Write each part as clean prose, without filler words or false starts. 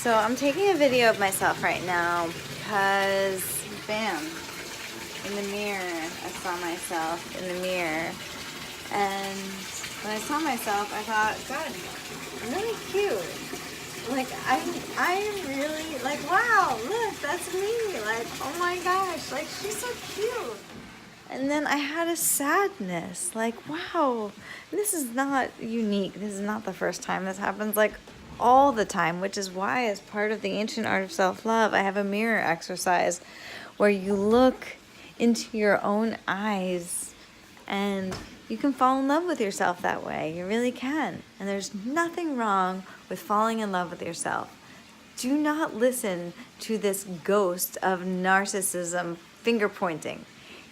So I'm taking a video of myself right now because, bam, in the mirror, I saw myself in the mirror. And when I saw myself, I thought, God, I'm really cute. Like, I'm really, like, wow, look, that's me. Like, oh my gosh, like, she's so cute. And then I had a sadness, like, wow, this is not unique. This is not the first time this happens, like, all the time, which is why, as part of the ancient art of self-love, I have a mirror exercise where you look into your own eyes and you can fall in love with yourself that way. You really can. And there's nothing wrong with falling in love with yourself. Do not listen to this ghost of narcissism finger pointing.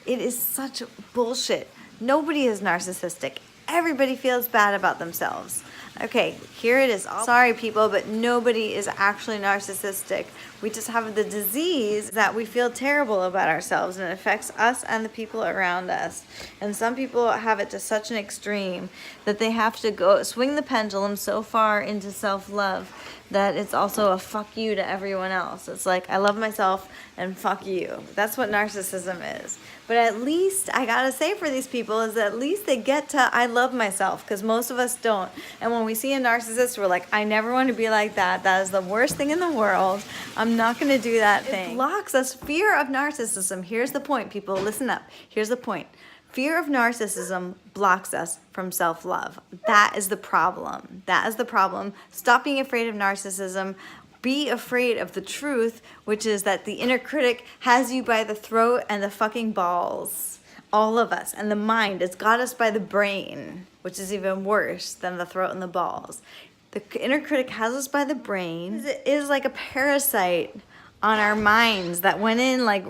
It is such bullshit. Nobody is narcissistic. Everybody feels bad about themselves. Okay, here it is. Sorry, people, but nobody is actually narcissistic. We just have the disease that we feel terrible about ourselves, and it affects us and the people around us. And some people have it to such an extreme that they have to go swing the pendulum so far into self-love that it's also a fuck you to everyone else. It's like, I love myself and fuck you. That's what narcissism is. But at least, I gotta say for these people, is that at least they get to I love myself, because most of us don't. And when we see a narcissist, we're like, I never want to be like that. That is the worst thing in the world. I'm not gonna do that thing. It blocks us. Fear of narcissism. Here's the point, people. Listen up. Here's the point. Fear of narcissism blocks us from self-love. That is the problem. That is the problem. Stop being afraid of narcissism. Be afraid of the truth, which is that the inner critic has you by the throat and the fucking balls. All of us. And the mind has got us by the brain, which is even worse than the throat and the balls. The inner critic has us by the brain. It is like a parasite on our minds that went in like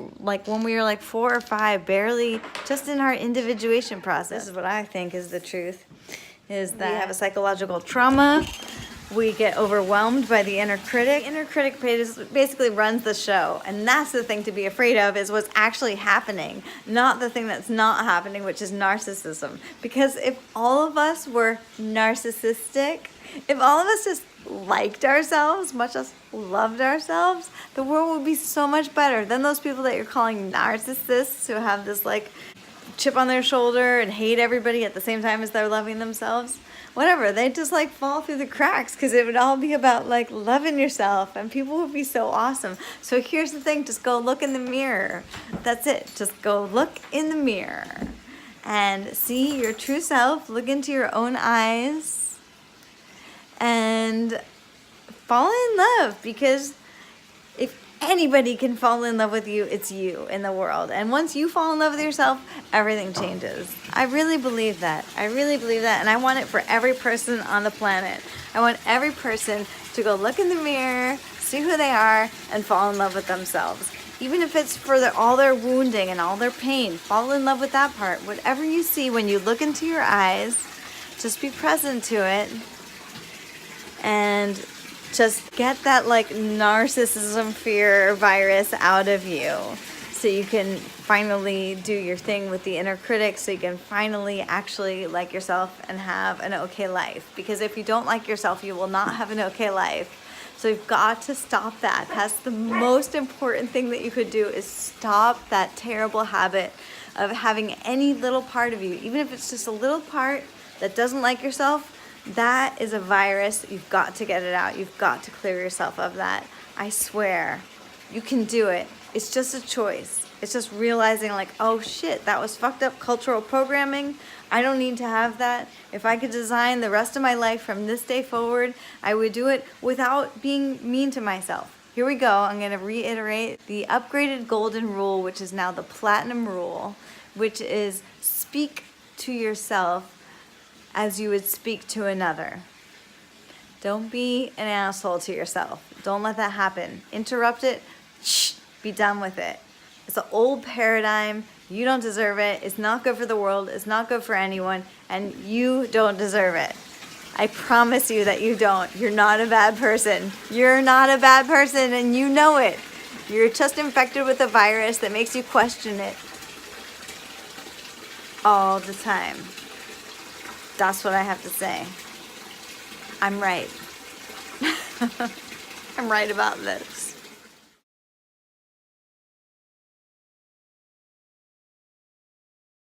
when we were like 4 or 5, barely, just in our individuation process. This is what I think is the truth, is that we have a psychological trauma. We get overwhelmed by the inner critic. Inner critic basically runs the show, and that's the thing to be afraid of, is what's actually happening, not the thing that's not happening, which is narcissism. Because if all of us were narcissistic, if all of us just liked ourselves, much as loved ourselves, the world would be so much better than those people that you're calling narcissists, who have this like chip on their shoulder and hate everybody at the same time as they're loving themselves. Whatever, they just like fall through the cracks, because it would all be about like loving yourself, and people would be so awesome. So here's the thing, just go look in the mirror. That's it. Just go look in the mirror and see your true self. Look into your own eyes and fall in love, because if anybody can fall in love with you, it's you in the world. And once you fall in love with yourself, everything changes. I really believe that. I really believe that. And I want it for every person on the planet. I want every person to go look in the mirror, see who they are, and fall in love with themselves. Even if it's for all their wounding and all their pain, fall in love with that part. Whatever you see when you look into your eyes, just be present to it. And just get that like narcissism fear virus out of you, so you can finally do your thing with the inner critic, so you can finally actually like yourself and have an okay life. Because if you don't like yourself, you will not have an okay life. So you've got to stop that. That's the most important thing that you could do, is stop that terrible habit of having any little part of you, even if it's just a little part that doesn't like yourself. That is a virus. You've got to get it out. You've got to clear yourself of that. I swear. You can do it. It's just a choice. It's just realizing like, oh shit, that was fucked up cultural programming. I don't need to have that. If I could design the rest of my life from this day forward, I would do it without being mean to myself. Here we go. I'm going to reiterate the upgraded golden rule, which is now the platinum rule, which is speak to yourself as you would speak to another. Don't be an asshole to yourself. Don't let that happen. Interrupt it. Shh, be done with it. It's an old paradigm. You don't deserve it. It's not good for the world. It's not good for anyone. And you don't deserve it. I promise you that you don't. You're not a bad person. You're not a bad person, and you know it. You're just infected with a virus that makes you question it all the time. That's what I have to say. I'm right. I'm right about this.